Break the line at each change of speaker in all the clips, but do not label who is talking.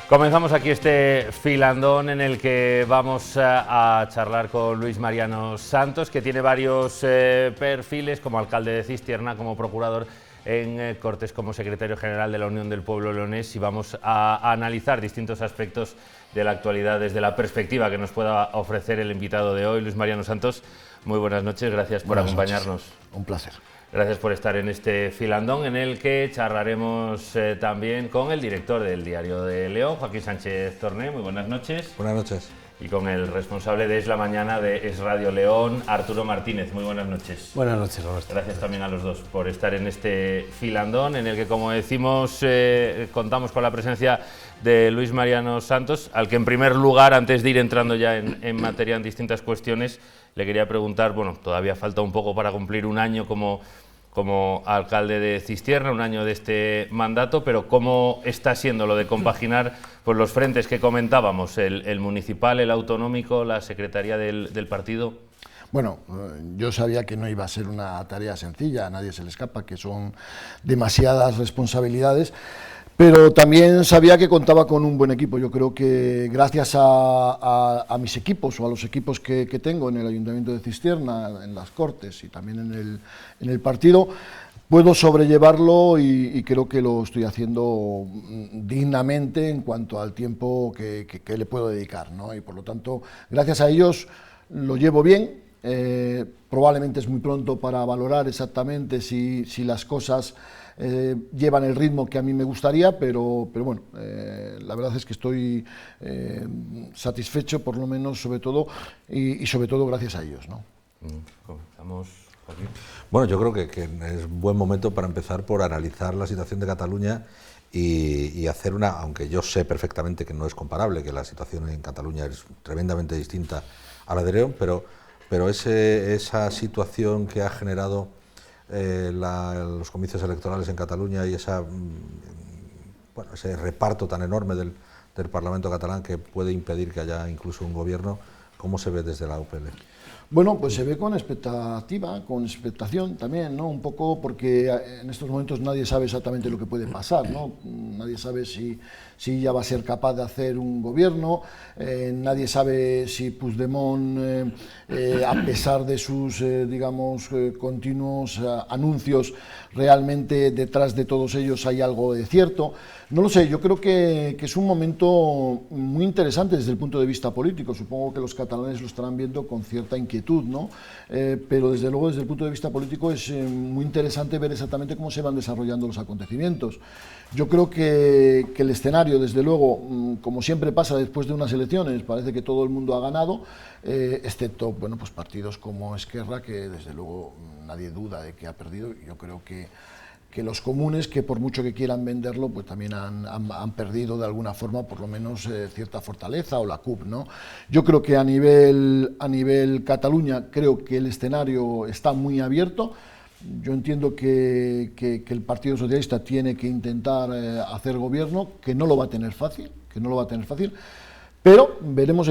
Comenzamos aquí este filandón en el que vamos a charlar con Luis Mariano Santos, que tiene varios perfiles como alcalde de Cistierna, como procurador en Cortes, como secretario general de la Unión del Pueblo Leonés, y vamos a analizar distintos aspectos de la actualidad desde la perspectiva que nos pueda ofrecer el invitado de hoy, Luis Mariano Santos. Muy buenas noches, gracias por acompañarnos.
Un placer.
Gracias por estar en este filandón en el que charlaremos también con el director del Diario de León, Joaquín Sánchez Torné. Muy buenas noches.
Buenas noches.
Y con el responsable de Es la Mañana de Es Radio León, Arturo Martínez. Muy buenas noches.
Buenas noches, Roberto.
Gracias también a los dos por estar en este filandón en el que, como decimos, contamos con la presencia de Luis Mariano Santos, al que en primer lugar, antes de ir entrando ya en materia en distintas cuestiones, le quería preguntar, bueno, todavía falta un poco para cumplir un año como alcalde de Cistierna, un año de este mandato, pero ¿cómo está siendo lo de compaginar pues, los frentes que comentábamos, el municipal, el autonómico, la secretaría del partido?
Bueno, yo sabía que no iba a ser una tarea sencilla, a nadie se le escapa, que son demasiadas responsabilidades, pero también sabía que contaba con un buen equipo. Yo creo que gracias a mis equipos o a los equipos que tengo en el Ayuntamiento de Cistierna, en las Cortes y también en el partido, puedo sobrellevarlo y creo que lo estoy haciendo dignamente en cuanto al tiempo que le puedo dedicar, ¿no? Y por lo tanto, gracias a ellos lo llevo bien. Probablemente es muy pronto para valorar exactamente si las cosas llevan el ritmo que a mí me gustaría, pero bueno, la verdad es que estoy satisfecho, por lo menos, sobre todo, y sobre todo gracias a ellos, ¿no?
Comenzamos, Joaquín.
Bueno, yo creo que es buen momento para empezar por analizar la situación de Cataluña y hacer aunque yo sé perfectamente que no es comparable, que la situación en Cataluña es tremendamente distinta a la de León, pero esa situación que ha generado los comicios electorales en Cataluña y ese reparto tan enorme del Parlamento catalán que puede impedir que haya incluso un gobierno, ¿cómo se ve desde la UPL?
Bueno, pues se ve con expectativa, con expectación también, ¿no? Un poco porque en estos momentos nadie sabe exactamente lo que puede pasar, ¿no? Nadie sabe si ya va a ser capaz de hacer un gobierno, nadie sabe si Puigdemont, a pesar de sus, continuos anuncios, realmente detrás de todos ellos hay algo de cierto. No lo sé, yo creo que es un momento muy interesante desde el punto de vista político. Supongo que los catalanes lo estarán viendo con cierta inquietud, ¿no? Pero desde luego, desde el punto de vista político, es muy interesante ver exactamente cómo se van desarrollando los acontecimientos. Yo creo que el escenario, desde luego, como siempre pasa después de unas elecciones, parece que todo el mundo ha ganado, excepto pues partidos como Esquerra, que desde luego nadie duda de que ha perdido. Yo creo que los comunes, que por mucho que quieran venderlo, pues también han perdido de alguna forma, por lo menos, cierta fortaleza, o la CUP, ¿no? Yo creo que a nivel Cataluña, creo que el escenario está muy abierto. Yo entiendo que el Partido Socialista tiene que intentar hacer gobierno, que no lo va a tener fácil, pero veremos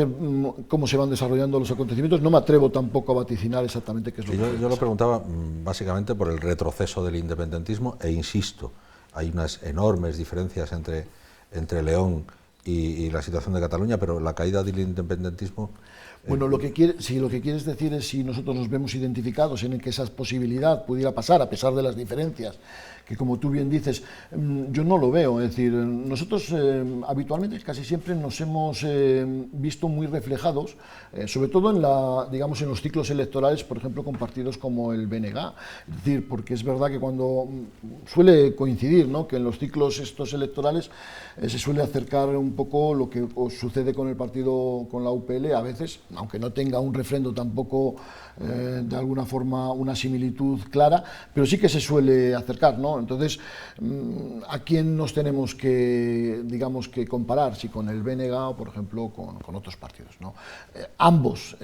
cómo se van desarrollando los acontecimientos. No me atrevo tampoco a vaticinar exactamente qué es lo que pasa.
Yo lo preguntaba básicamente por el retroceso del independentismo, e insisto, hay unas enormes diferencias entre León y la situación de Cataluña, pero la caída del independentismo...
Bueno, lo que quieres decir es si nosotros nos vemos identificados en que esa posibilidad pudiera pasar, a pesar de las diferencias, que como tú bien dices, yo no lo veo. Es decir, nosotros habitualmente casi siempre nos hemos visto muy reflejados, sobre todo en los ciclos electorales, por ejemplo, con partidos como el BNG. Es decir, porque es verdad que cuando suele coincidir, ¿no?, que en los ciclos estos electorales se suele acercar un poco lo que sucede con el partido, con la UPL, a veces, aunque no tenga un refrendo tampoco de alguna forma una similitud clara, pero sí que se suele acercar, ¿no? Entonces, ¿a quién nos tenemos que comparar? Si con el BNG o, por ejemplo, con otros partidos, ¿no? Ambos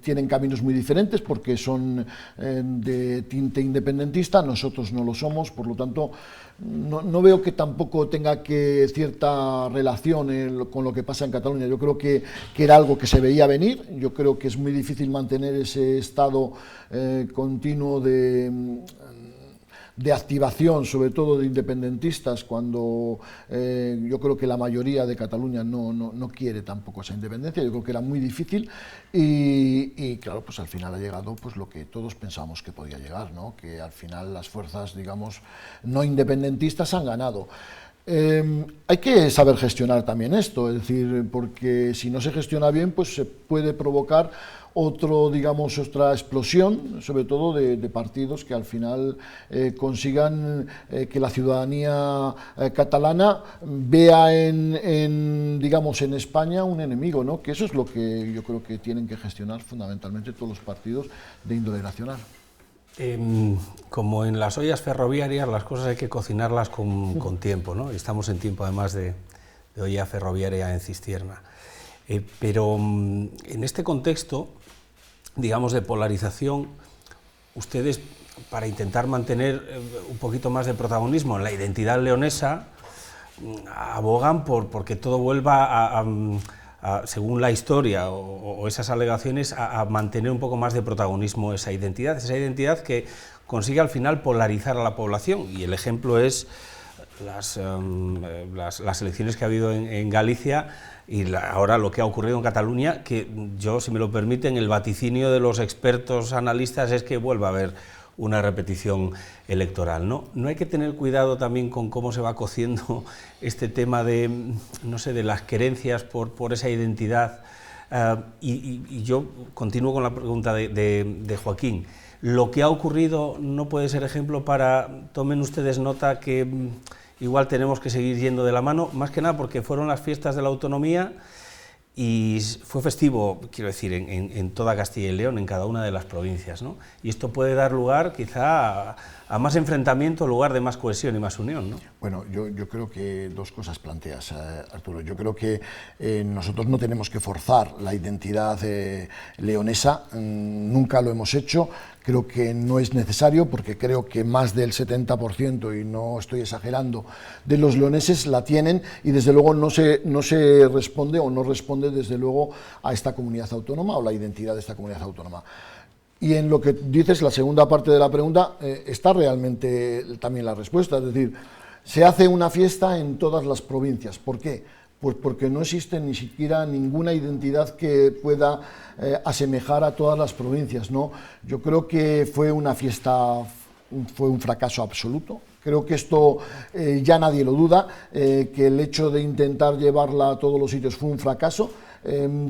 tienen caminos muy diferentes porque son de tinte independentista, nosotros no lo somos, por lo tanto, no veo que tampoco tenga cierta relación con lo que pasa en Cataluña. Yo creo que era algo que se veía venir. Yo creo que es muy difícil mantener ese estado continuo de de activación, sobre todo de independentistas, cuando yo creo que la mayoría de Cataluña no quiere tampoco esa independencia. Yo creo que era muy difícil y claro, pues al final ha llegado pues lo que todos pensamos que podía llegar, ¿no? Que al final las fuerzas, digamos, no independentistas han ganado. Hay que saber gestionar también esto, es decir, porque si no se gestiona bien, pues se puede provocar otra explosión, sobre todo de partidos que al final consigan que la ciudadanía catalana vea digamos, en España un enemigo, ¿no? Que eso es lo que yo creo que tienen que gestionar fundamentalmente todos los partidos de índole nacional.
Como en las ollas ferroviarias, las cosas hay que cocinarlas con tiempo, ¿no? Estamos en tiempo además de olla ferroviaria en Cistierna. Pero en este contexto, digamos, de polarización, ustedes, para intentar mantener un poquito más de protagonismo en la identidad leonesa, abogan porque todo vuelva según la historia o esas alegaciones, a mantener un poco más de protagonismo esa identidad que consigue al final polarizar a la población. Y el ejemplo es las elecciones que ha habido en Galicia y ahora lo que ha ocurrido en Cataluña, que yo, si me lo permiten, el vaticinio de los expertos analistas es que vuelva a haber una repetición electoral, ¿no? ¿No hay que tener cuidado también con cómo se va cociendo este tema de, no sé, de las querencias por esa identidad? Y yo continúo con la pregunta de Joaquín. ¿Lo que ha ocurrido no puede ser ejemplo para, tomen ustedes nota, que igual tenemos que seguir yendo de la mano? Más que nada porque fueron las fiestas de la autonomía y fue festivo, quiero decir, en toda Castilla y León, en cada una de las provincias, ¿no? Y esto puede dar lugar quizá a más enfrentamiento en lugar de más cohesión y más unión, ¿no?
Bueno, yo creo que dos cosas planteas, Arturo. Yo creo que nosotros no tenemos que forzar la identidad leonesa, nunca lo hemos hecho. Creo que no es necesario, porque creo que más del 70%, y no estoy exagerando, de los leoneses la tienen, y desde luego no se responde o no responde desde luego a esta comunidad autónoma o la identidad de esta comunidad autónoma. Y en lo que dices, la segunda parte de la pregunta, está realmente también la respuesta, es decir, se hace una fiesta en todas las provincias. ¿Por qué? Pues porque no existe ni siquiera ninguna identidad que pueda asemejar a todas las provincias, ¿no? Yo creo que fue una fiesta, fue un fracaso absoluto. Creo que esto ya nadie lo duda, que el hecho de intentar llevarla a todos los sitios fue un fracaso.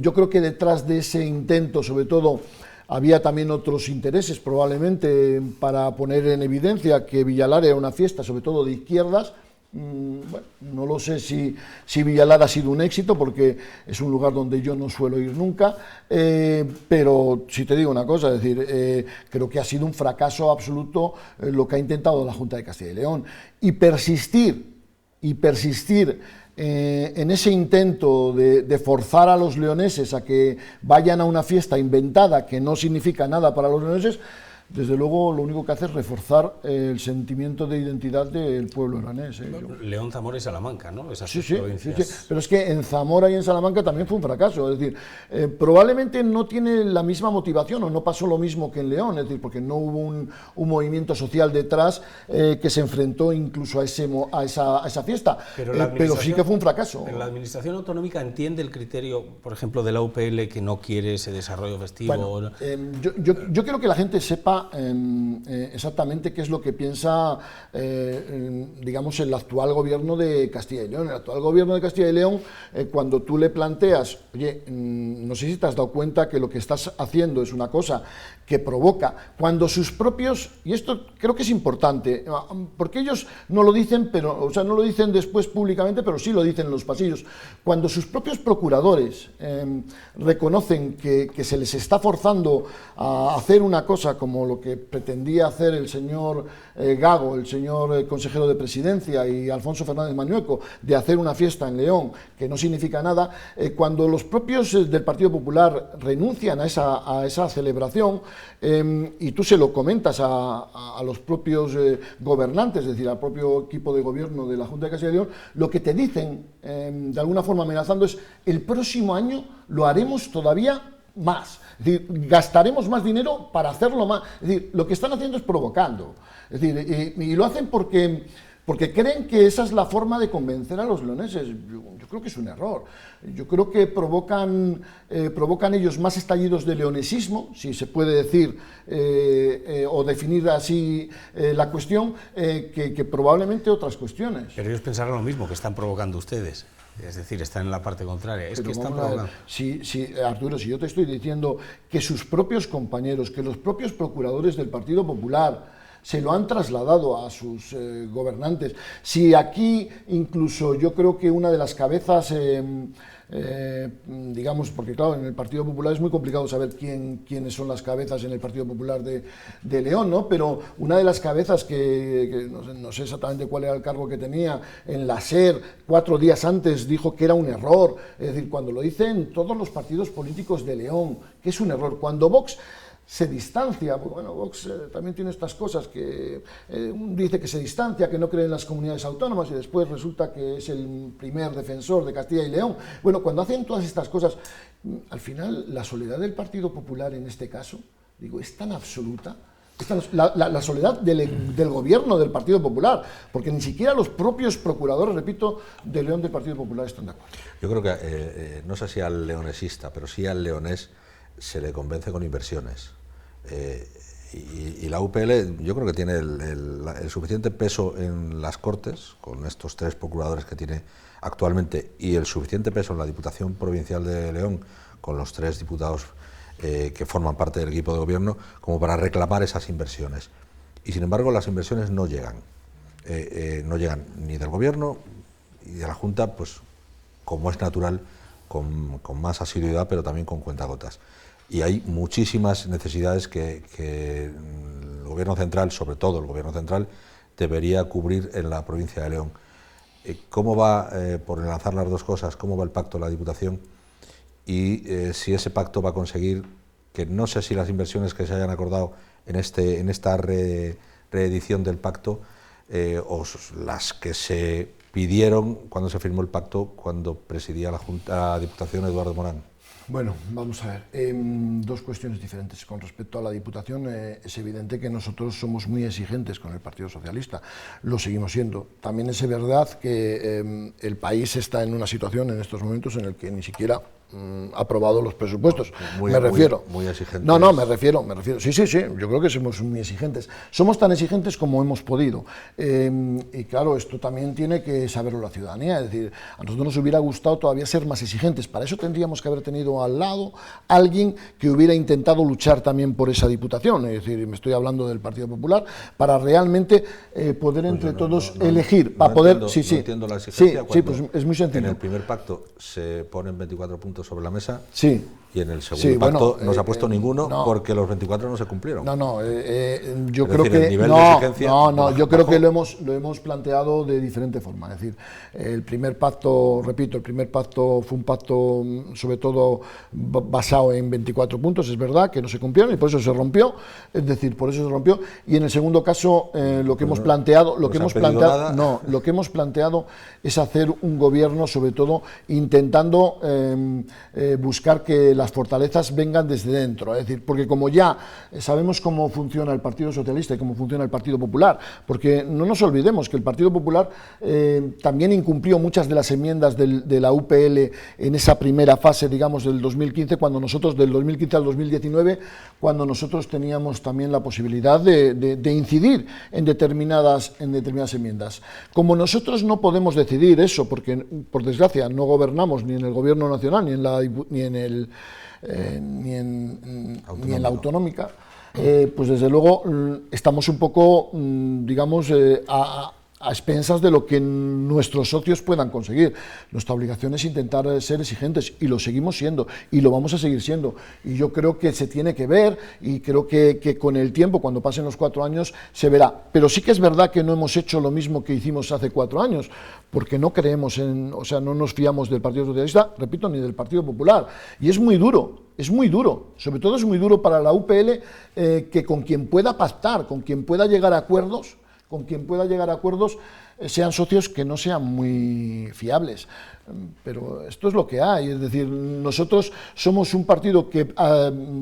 Yo creo que detrás de ese intento, sobre todo, había también otros intereses, probablemente, para poner en evidencia que Villalar era una fiesta, sobre todo de izquierdas. Bueno, no lo sé si Villalar ha sido un éxito, porque es un lugar donde yo no suelo ir nunca, pero si te digo una cosa, es decir, creo que ha sido un fracaso absoluto lo que ha intentado la Junta de Castilla y León, y persistir en ese intento de forzar a los leoneses a que vayan a una fiesta inventada que no significa nada para los leoneses. Desde luego, lo único que hace es reforzar el sentimiento de identidad del pueblo leonés.
León, Zamora y Salamanca, ¿no? Esas
sí,
provincias.
Sí. Pero es que en Zamora y en Salamanca también fue un fracaso. Es decir, probablemente no tiene la misma motivación, o no pasó lo mismo que en León, es decir, porque no hubo un movimiento social detrás que se enfrentó incluso a esa fiesta. Pero sí que fue un fracaso.
Pero la administración autonómica entiende el criterio, por ejemplo, de la UPL, que no quiere ese desarrollo festivo.
Bueno, yo quiero que la gente sepa exactamente qué es lo que piensa, digamos, el actual gobierno de Castilla y León. El actual gobierno de Castilla y León, cuando tú le planteas, oye, no sé si te has dado cuenta que lo que estás haciendo es una cosa que provoca, cuando sus propios, y esto creo que es importante, porque ellos no lo dicen, pero, o sea, no lo dicen después públicamente, pero sí lo dicen en los pasillos, cuando sus propios procuradores reconocen que se les está forzando a hacer una cosa como lo que pretendía hacer el señor Gago, el señor consejero de Presidencia, y Alfonso Fernández Mañueco, de hacer una fiesta en León que no significa nada, cuando los propios del Partido Popular renuncian a esa celebración, y tú se lo comentas a los propios gobernantes, es decir, al propio equipo de gobierno de la Junta de Castilla y León, lo que te dicen, de alguna forma amenazando, es: el próximo año lo haremos todavía más. Es decir, gastaremos más dinero para hacerlo más. Es decir, lo que están haciendo es provocando. Es decir, y lo hacen porque creen que esa es la forma de convencer a los leoneses. Yo creo que es un error. Yo creo que provocan ellos más estallidos de leonesismo, si se puede decir o definir así la cuestión, que probablemente otras cuestiones.
Pero ellos pensarán lo mismo que están provocando ustedes. Es decir, están en la parte contraria. Es que están provocando.
Arturo, si yo te estoy diciendo que sus propios compañeros, que los propios procuradores del Partido Popular se lo han trasladado a sus gobernantes, si aquí incluso yo creo que una de las cabezas, digamos, porque claro, en el Partido Popular es muy complicado saber quiénes son las cabezas en el Partido Popular de León, ¿no? Pero una de las cabezas que no sé exactamente cuál era el cargo que tenía en la SER, 4 días antes dijo que era un error. Es decir, cuando lo dicen todos los partidos políticos de León, que es un error. Cuando Vox se distancia, bueno, Vox también tiene estas cosas, que dice que se distancia, que no cree en las comunidades autónomas y después resulta que es el primer defensor de Castilla y León. Bueno, cuando hacen todas estas cosas, al final la soledad del Partido Popular en este caso, digo, es tan absoluta, la soledad del gobierno del Partido Popular, porque ni siquiera los propios procuradores, repito, de León del Partido Popular están de acuerdo.
Yo creo que, no sé si al leonesista, pero sí al leonés se le convence con inversiones. Y la UPL yo creo que tiene el suficiente peso en las Cortes, con estos 3 procuradores que tiene actualmente, y el suficiente peso en la Diputación Provincial de León, con los 3 diputados que forman parte del equipo de gobierno, como para reclamar esas inversiones. Y sin embargo las inversiones no llegan. No llegan ni del gobierno y de la Junta, pues como es natural, con más asiduidad, pero también con cuentagotas. Y hay muchísimas necesidades que el Gobierno central, sobre todo el Gobierno central, debería cubrir en la provincia de León. ¿Cómo va, por enlazar las dos cosas, cómo va el pacto de la Diputación? Y si ese pacto va a conseguir que, no sé si las inversiones que se hayan acordado en esta reedición del pacto, o las que se pidieron cuando se firmó el pacto, cuando presidía la Diputación Eduardo Morán.
Bueno, vamos a ver, 2 cuestiones diferentes. Con respecto a la Diputación, es evidente que nosotros somos muy exigentes con el Partido Socialista, lo seguimos siendo. También es verdad que el país está en una situación en estos momentos en el que ni siquiera ha aprobado los presupuestos. Me refiero.
Muy exigentes.
No, me refiero. Sí, yo creo que somos muy exigentes. Somos tan exigentes como hemos podido. Y claro, esto también tiene que saberlo la ciudadanía. Es decir, a nosotros nos hubiera gustado todavía ser más exigentes. Para eso tendríamos que haber tenido al lado alguien que hubiera intentado luchar también por esa Diputación. Es decir, me estoy hablando del Partido Popular, para realmente poder entre todos elegir. Para poder.
No entiendo la exigencia.
Sí, pues es muy sencillo.
En el primer pacto se ponen 24 puntos sobre la mesa.
Sí.
Y en el segundo pacto no se ha puesto ninguno, porque los 24 no se cumplieron.
Yo creo que yo creo que lo hemos planteado de diferente forma. Es decir, el primer pacto, repito, fue un pacto sobre todo basado en 24 puntos, es verdad que no se cumplieron y por eso se rompió. Es decir, por eso se rompió. Y en el segundo caso, lo que hemos planteado es hacer un gobierno, sobre todo intentando buscar que las fortalezas vengan desde dentro, es decir, porque como ya sabemos cómo funciona el Partido Socialista y cómo funciona el Partido Popular, porque no nos olvidemos que el Partido Popular también incumplió muchas de las enmiendas de la UPL en esa primera fase, digamos, del 2015, del 2015 al 2019, cuando nosotros teníamos también la posibilidad de incidir en determinadas enmiendas. Como nosotros no podemos decidir eso, porque por desgracia no gobernamos ni en el Gobierno Nacional ni en la autonómica, pues desde luego estamos un poco, digamos, a expensas de lo que nuestros socios puedan conseguir. Nuestra obligación es intentar ser exigentes y lo seguimos siendo y lo vamos a seguir siendo. Y yo creo que se tiene que ver y creo que con el tiempo, cuando pasen los 4 años, se verá. Pero sí que es verdad que no hemos hecho lo mismo que hicimos hace 4 años, porque no creemos no nos fiamos del Partido Socialista, repito, ni del Partido Popular. Y es muy duro, sobre todo es muy duro para la UPL que con quien pueda pactar, con quien pueda llegar a acuerdos, con quien pueda llegar a acuerdos sean socios que no sean muy fiables. Pero esto es lo que hay, es decir, nosotros somos un partido que,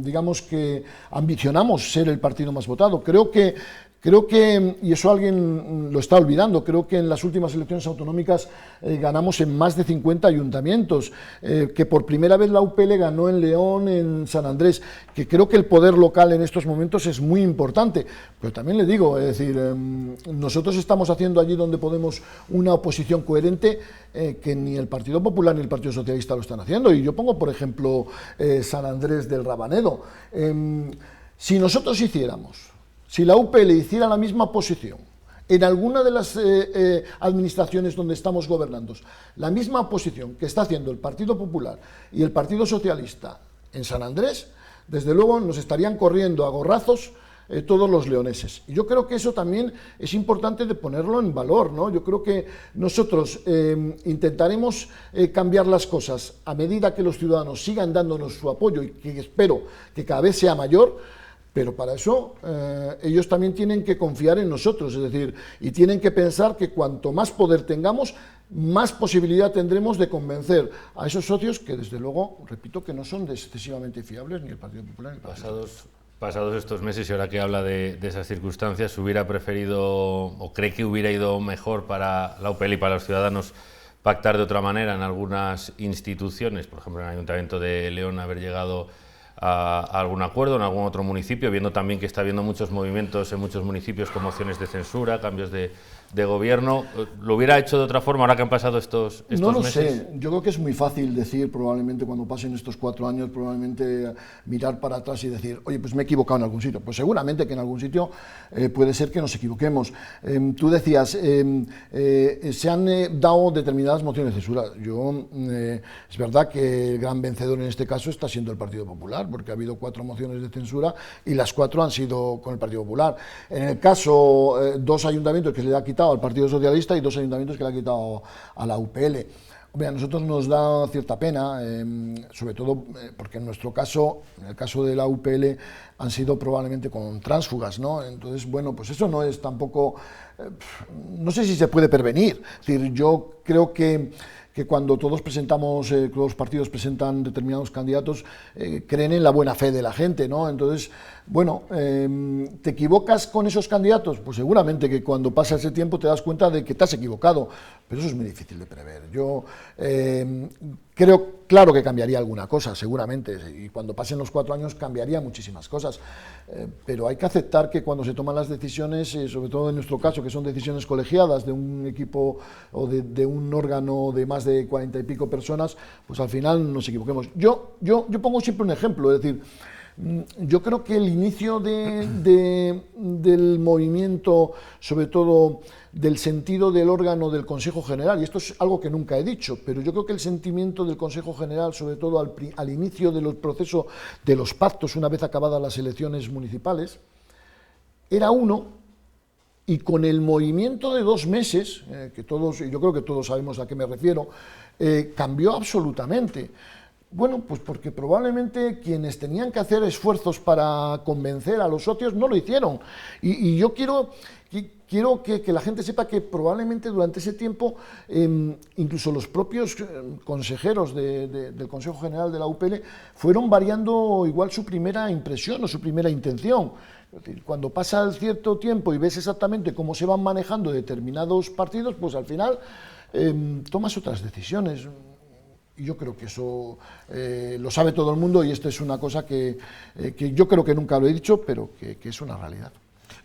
digamos que ambicionamos ser el partido más votado. Creo que, y eso alguien lo está olvidando, creo que en las últimas elecciones autonómicas ganamos en más de 50 ayuntamientos, que por primera vez la UPL ganó en León, en San Andrés, que creo que el poder local en estos momentos es muy importante. Pero también le digo, es decir, nosotros estamos haciendo allí donde podemos una oposición coherente que ni el Partido Popular ni el Partido Socialista lo están haciendo. Y yo pongo, por ejemplo, San Andrés del Rabanedo. Si nosotros si la UPL hiciera la misma posición en alguna de las administraciones donde estamos gobernando, la misma posición que está haciendo el Partido Popular y el Partido Socialista en San Andrés, desde luego nos estarían corriendo a gorrazos todos los leoneses. Y yo creo que eso también es importante de ponerlo en valor, ¿no? Yo creo que nosotros intentaremos cambiar las cosas a medida que los ciudadanos sigan dándonos su apoyo, y que espero que cada vez sea mayor. Pero para eso ellos también tienen que confiar en nosotros, es decir, y tienen que pensar que cuanto más poder tengamos, más posibilidad tendremos de convencer a esos socios que, desde luego, repito, que no son excesivamente fiables, ni el Partido Popular ni el Partido Socialista.
Pasados estos meses, y ahora que habla de esas circunstancias, ¿hubiera preferido o cree que hubiera ido mejor para la UPL y para los ciudadanos pactar de otra manera en algunas instituciones? Por ejemplo, en el Ayuntamiento de León haber llegado a algún acuerdo en algún otro municipio, viendo también que está habiendo muchos movimientos en muchos municipios con mociones de censura, cambios de gobierno. ¿Lo hubiera hecho de otra forma ahora que han pasado estos meses?
No lo sé, yo creo que es muy fácil decir, probablemente cuando pasen estos 4 años, probablemente mirar para atrás y decir, oye, pues me he equivocado en algún sitio. Pues seguramente que en algún sitio puede ser que nos equivoquemos. Tú decías, se han dado determinadas mociones de censura. Es verdad que el gran vencedor en este caso está siendo el Partido Popular, porque ha habido 4 mociones de censura y las 4 han sido con el Partido Popular. En el caso, 2 ayuntamientos que se le ha quitado al Partido Socialista y 2 ayuntamientos que le ha quitado a la UPL. Hombre, a nosotros nos da cierta pena, sobre todo porque en nuestro caso, en el caso de la UPL, han sido probablemente con tránsfugas, ¿no? Entonces, bueno, pues eso no es tampoco, no sé si se puede prevenir. Es decir, yo creo que cuando todos los partidos presentan determinados candidatos, creen en la buena fe de la gente, ¿no? Entonces, bueno, ¿te equivocas con esos candidatos? Pues seguramente que cuando pasa ese tiempo te das cuenta de que te has equivocado, pero eso es muy difícil de prever. Yo creo, claro que cambiaría alguna cosa, seguramente, y cuando pasen los 4 años cambiaría muchísimas cosas, pero hay que aceptar que cuando se toman las decisiones, sobre todo en nuestro caso, que son decisiones colegiadas de un equipo o de un órgano de más de 40 y pico personas, pues al final nos equivoquemos. Yo pongo siempre un ejemplo, es decir, yo creo que el inicio del movimiento, sobre todo del sentido del órgano del Consejo General, y esto es algo que nunca he dicho, pero yo creo que el sentimiento del Consejo General, sobre todo al inicio del proceso de los pactos, una vez acabadas las elecciones municipales, era uno, y con el movimiento de 2 meses, que todos, y yo creo que todos sabemos a qué me refiero, cambió absolutamente. Bueno, pues porque probablemente quienes tenían que hacer esfuerzos para convencer a los socios no lo hicieron. Y yo quiero que la gente sepa que probablemente durante ese tiempo incluso los propios consejeros del Consejo General de la UPL fueron variando igual su primera impresión o su primera intención. Es decir, cuando pasa el cierto tiempo y ves exactamente cómo se van manejando determinados partidos, pues al final tomas otras decisiones. Y yo creo que eso lo sabe todo el mundo, y esto es una cosa que yo creo que nunca lo he dicho, pero que es una realidad.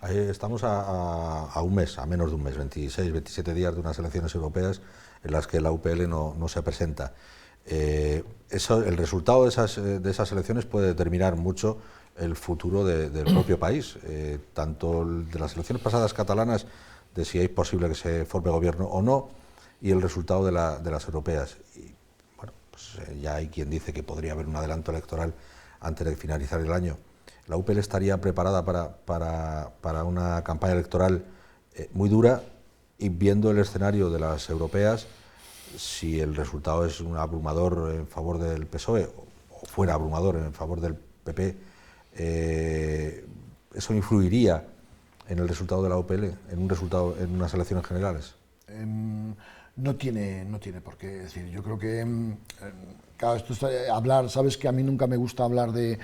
Estamos a un mes, a menos de un mes, 26, 27 días de unas elecciones europeas en las que la UPL no se presenta. El resultado de esas elecciones puede determinar mucho el futuro del propio país, tanto de las elecciones pasadas catalanas, de si es posible que se forme gobierno o no, y el resultado de las europeas. Ya hay quien dice que podría haber un adelanto electoral antes de finalizar el año. La UPL estaría preparada para una campaña electoral muy dura, y viendo el escenario de las europeas, si el resultado es un abrumador en favor del PSOE o fuera abrumador en favor del PP, eso influiría en el resultado de la UPL, en unas elecciones generales?
No tiene por qué decir. Yo creo que claro, esto está, hablar, sabes que a mí nunca me gusta hablar de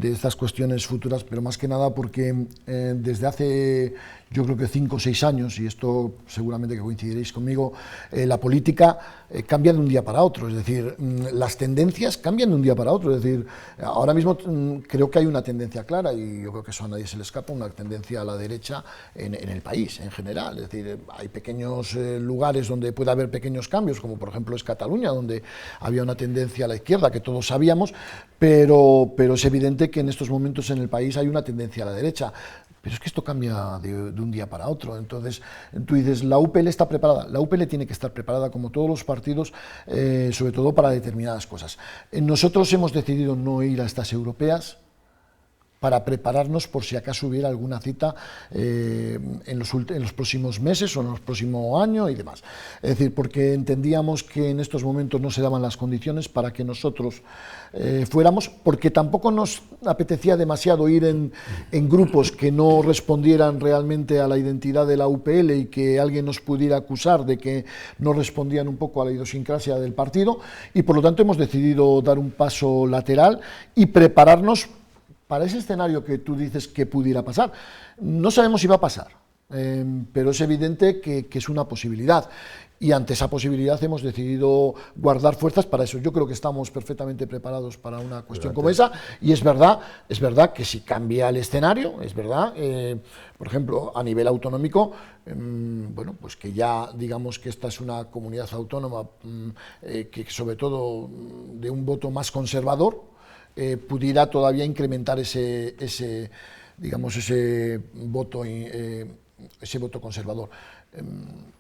estas cuestiones futuras, pero más que nada porque desde hace, yo creo que 5 o 6 años, y esto seguramente que coincidiréis conmigo, la política cambia de un día para otro, es decir, las tendencias cambian de un día para otro, es decir, ahora mismo creo que hay una tendencia clara, y yo creo que eso a nadie se le escapa, una tendencia a la derecha en el país en general, es decir, hay pequeños lugares donde puede haber pequeños cambios, como por ejemplo es Cataluña, donde había una tendencia a la izquierda que todos sabíamos, pero es evidente que en estos momentos en el país hay una tendencia a la derecha. Pero es que esto cambia de un día para otro. Entonces, tú dices, la UPL está preparada. La UPL tiene que estar preparada, como todos los partidos, sobre todo para determinadas cosas. Nosotros hemos decidido no ir a estas europeas para prepararnos por si acaso hubiera alguna cita en los próximos meses o en los próximos años y demás. Es decir, porque entendíamos que en estos momentos no se daban las condiciones para que nosotros fuéramos, porque tampoco nos apetecía demasiado ir en grupos que no respondieran realmente a la identidad de la UPL y que alguien nos pudiera acusar de que no respondían un poco a la idiosincrasia del partido, y por lo tanto hemos decidido dar un paso lateral y prepararnos para ese escenario que tú dices que pudiera pasar. No sabemos si va a pasar, pero es evidente que es una posibilidad. Y ante esa posibilidad hemos decidido guardar fuerzas para eso. Yo creo que estamos perfectamente preparados para una cuestión como esa, y es verdad que si cambia el escenario, es verdad, por ejemplo, a nivel autonómico, bueno, pues que ya digamos que esta es una comunidad autónoma que sobre todo de un voto más conservador, pudiera todavía incrementar ese voto conservador.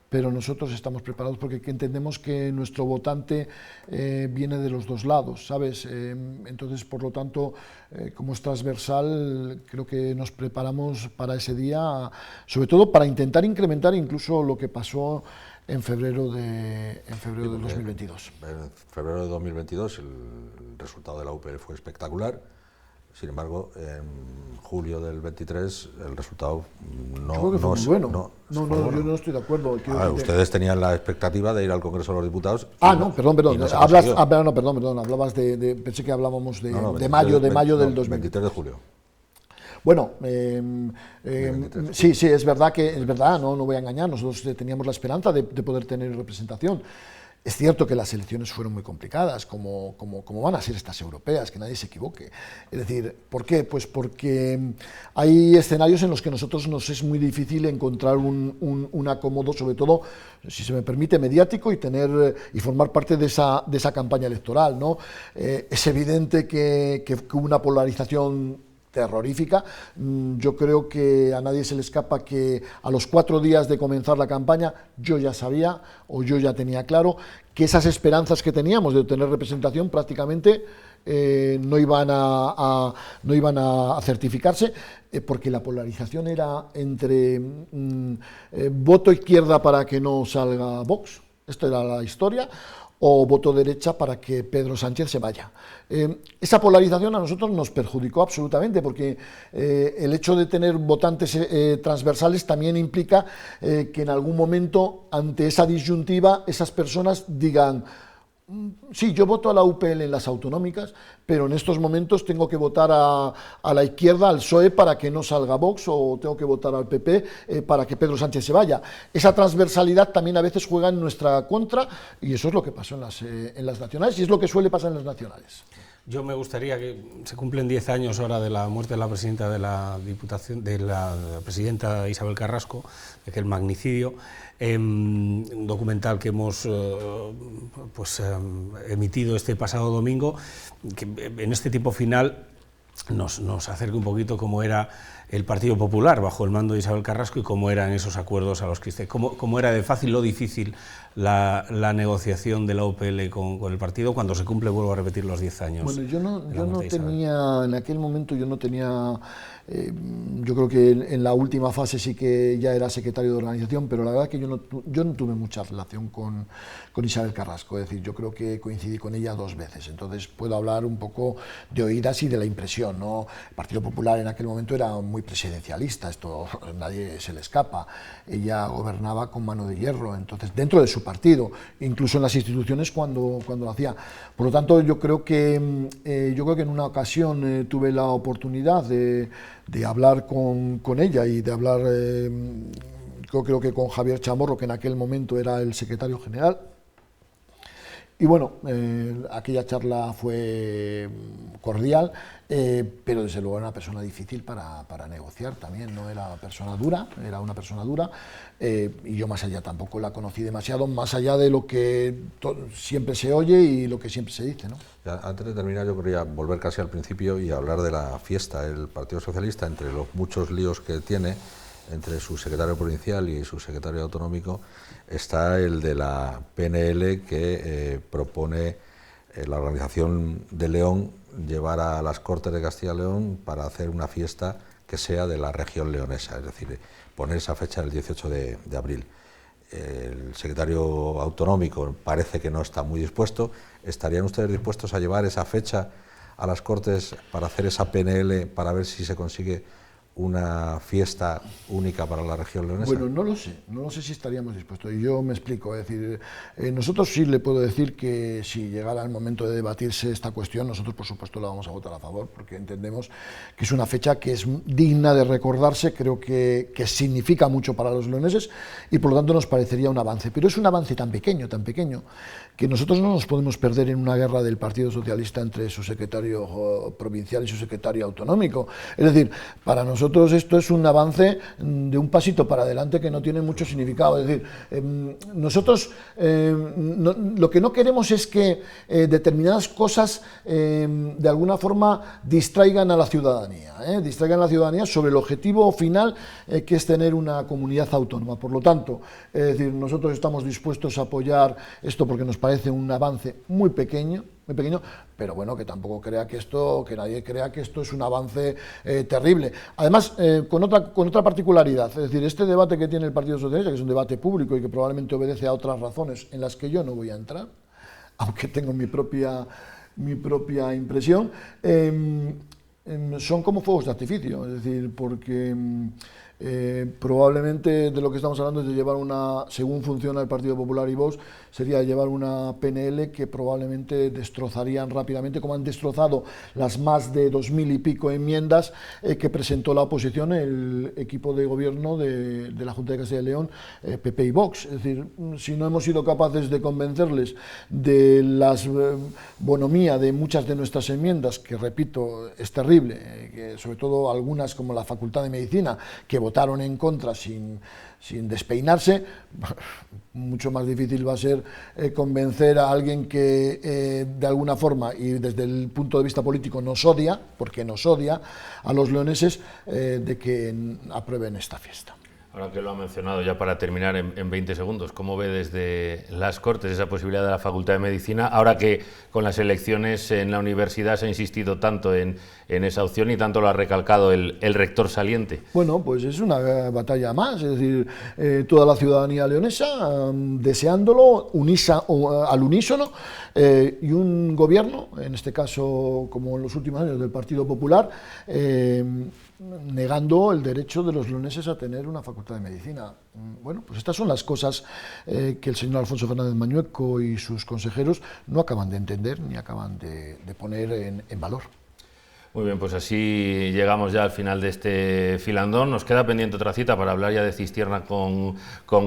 Pero nosotros estamos preparados porque entendemos que nuestro votante viene de los dos lados, ¿sabes? Entonces, por lo tanto, como es transversal, creo que nos preparamos para ese día, sobre todo para intentar incrementar incluso lo que pasó en febrero del 2022.
En febrero de 2022 el resultado de la UPL fue espectacular. Sin embargo, en julio del 23 el resultado no
Yo creo que fue muy bueno.
Yo
no estoy de acuerdo.
Ustedes tenían la expectativa de ir al Congreso de los Diputados.
Perdón. Hablabas pensé que hablábamos de mayo del
23 de julio.
Bueno, sí, es verdad, no voy a engañar, nosotros teníamos la esperanza de poder tener representación. Es cierto que las elecciones fueron muy complicadas, como van a ser estas europeas, que nadie se equivoque. Es decir, ¿por qué? Pues porque hay escenarios en los que a nosotros nos es muy difícil encontrar un acomodo, sobre todo, si se me permite, mediático, y formar parte de esa campaña electoral, ¿no? Es evidente que hubo una polarización terrorífica. Yo creo que a nadie se le escapa que a los 4 días de comenzar la campaña yo ya sabía, o yo ya tenía claro, que esas esperanzas que teníamos de obtener representación prácticamente no iban a certificarse, porque la polarización era entre voto izquierda para que no salga Vox, esto era la historia, o voto derecha para que Pedro Sánchez se vaya. Esa polarización a nosotros nos perjudicó absolutamente, porque el hecho de tener votantes transversales también implica que en algún momento, ante esa disyuntiva, esas personas digan: sí, yo voto a la UPL en las autonómicas, pero en estos momentos tengo que votar a la izquierda, al PSOE, para que no salga Vox, o tengo que votar al PP para que Pedro Sánchez se vaya. Esa transversalidad también a veces juega en nuestra contra, y eso es lo que pasó en las nacionales, y es lo que suele pasar en las nacionales.
Yo me gustaría que se cumplen 10 años ahora de la muerte de la presidenta de la Diputación, de la presidenta Isabel Carrasco, de aquel magnicidio. Un documental que hemos emitido este pasado domingo, que en este tipo final nos acerca un poquito cómo era el Partido Popular bajo el mando de Isabel Carrasco y cómo eran esos acuerdos a los que cómo era de fácil o difícil la negociación de la UPL con el partido cuando se cumple, vuelvo a repetir, los 10 años.
Bueno, yo no tenía, en aquel momento yo no tenía, yo creo que en la última fase sí que ya era secretario de organización, pero la verdad es que yo no tuve mucha relación con Isabel Carrasco, es decir, yo creo que coincidí con ella 2 veces, entonces puedo hablar un poco de oídas y de la impresión. oposición, ¿no? El Partido Popular en aquel momento era muy presidencialista, esto a nadie se le escapa. Ella gobernaba con mano de hierro, entonces dentro de su partido, incluso en las instituciones cuando lo hacía. Por lo tanto, yo creo que en una ocasión tuve la oportunidad de hablar con ella y de hablar, creo que con Javier Chamorro, que en aquel momento era el secretario general. Y bueno, aquella charla fue cordial, pero desde luego era una persona difícil para negociar también, no era una persona dura, y yo más allá tampoco la conocí demasiado, más allá de lo que siempre se oye y lo que siempre se dice, ¿no?
Antes de terminar, yo quería volver casi al principio y hablar de la fiesta. El Partido Socialista, entre los muchos líos que tiene, entre su secretario provincial y su secretario autonómico, está el de la PNL que propone la organización de León llevar a las Cortes de Castilla y León para hacer una fiesta que sea de la región leonesa, es decir, poner esa fecha el 18 de abril. El secretario autonómico parece que no está muy dispuesto. ¿Estarían ustedes dispuestos a llevar esa fecha a las Cortes para hacer esa PNL, para ver si se consigue una fiesta única para la región leonesa?
Bueno, no lo sé si estaríamos dispuestos, y yo me explico, es decir, nosotros sí le puedo decir que si llegara el momento de debatirse esta cuestión, nosotros por supuesto la vamos a votar a favor, porque entendemos que es una fecha que es digna de recordarse, creo que significa mucho para los leoneses, y por lo tanto nos parecería un avance, pero es un avance tan pequeño, que nosotros no nos podemos perder en una guerra del Partido Socialista entre su secretario provincial y su secretario autonómico. Es decir, para nosotros esto es un avance de un pasito para adelante que no tiene mucho significado. Es decir, nosotros lo que no queremos es que determinadas cosas de alguna forma distraigan a la ciudadanía, sobre el objetivo final que es tener una comunidad autónoma. Por lo tanto, es decir, nosotros estamos dispuestos a apoyar esto porque nos parece un avance muy pequeño, pero bueno, que tampoco que nadie crea que esto es un avance terrible. Además, con otra particularidad, es decir, este debate que tiene el Partido Socialista, que es un debate público y que probablemente obedece a otras razones en las que yo no voy a entrar, aunque tengo mi propia impresión, son como fuegos de artificio, es decir, porque probablemente de lo que estamos hablando es de llevar según funciona el Partido Popular y Vox, sería llevar una PNL que probablemente destrozarían rápidamente, como han destrozado las más de 2000 y pico enmiendas que presentó la oposición, el equipo de gobierno de la Junta de Castilla y León, PP y Vox. Es decir, si no hemos sido capaces de convencerles de la bonomía de muchas de nuestras enmiendas, que repito, es terrible, que sobre todo algunas como la Facultad de Medicina, que votaron en contra sin despeinarse, mucho más difícil va a ser convencer a alguien que de alguna forma y desde el punto de vista político nos odia, porque nos odia a los leoneses, de que aprueben esta fiesta.
Ahora que lo ha mencionado, ya para terminar en 20 segundos, ¿cómo ve desde las Cortes esa posibilidad de la Facultad de Medicina, ahora que con las elecciones en la universidad se ha insistido tanto en esa opción y tanto lo ha recalcado el rector saliente?
Bueno, pues es una batalla más, es decir, toda la ciudadanía leonesa deseándolo al unísono, y un gobierno, en este caso como en los últimos años del Partido Popular, negando el derecho de los leoneses a tener una facultad de medicina. Bueno, pues estas son las cosas que el señor Alfonso Fernández Mañueco y sus consejeros no acaban de entender ni acaban de poner en valor.
Muy bien, pues así llegamos ya al final de este filandón. Nos queda pendiente otra cita para hablar ya de Cistierna con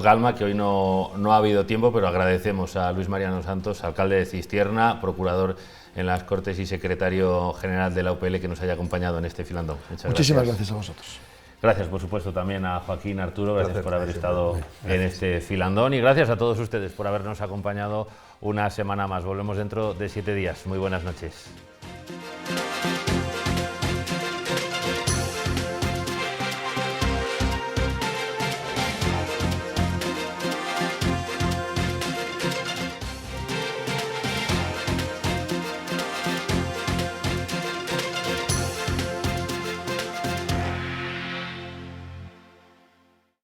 Galma, que hoy no ha habido tiempo, pero agradecemos a Luis Mariano Santos, alcalde de Cistierna, procurador en las Cortes y secretario general de la UPL, que nos haya acompañado en este filandón.
Muchísimas gracias a vosotros.
Gracias, por supuesto, también a Joaquín, Arturo, gracias por haber estado en este filandón, y gracias a todos ustedes por habernos acompañado una semana más. Volvemos dentro de 7 días. Muy buenas noches.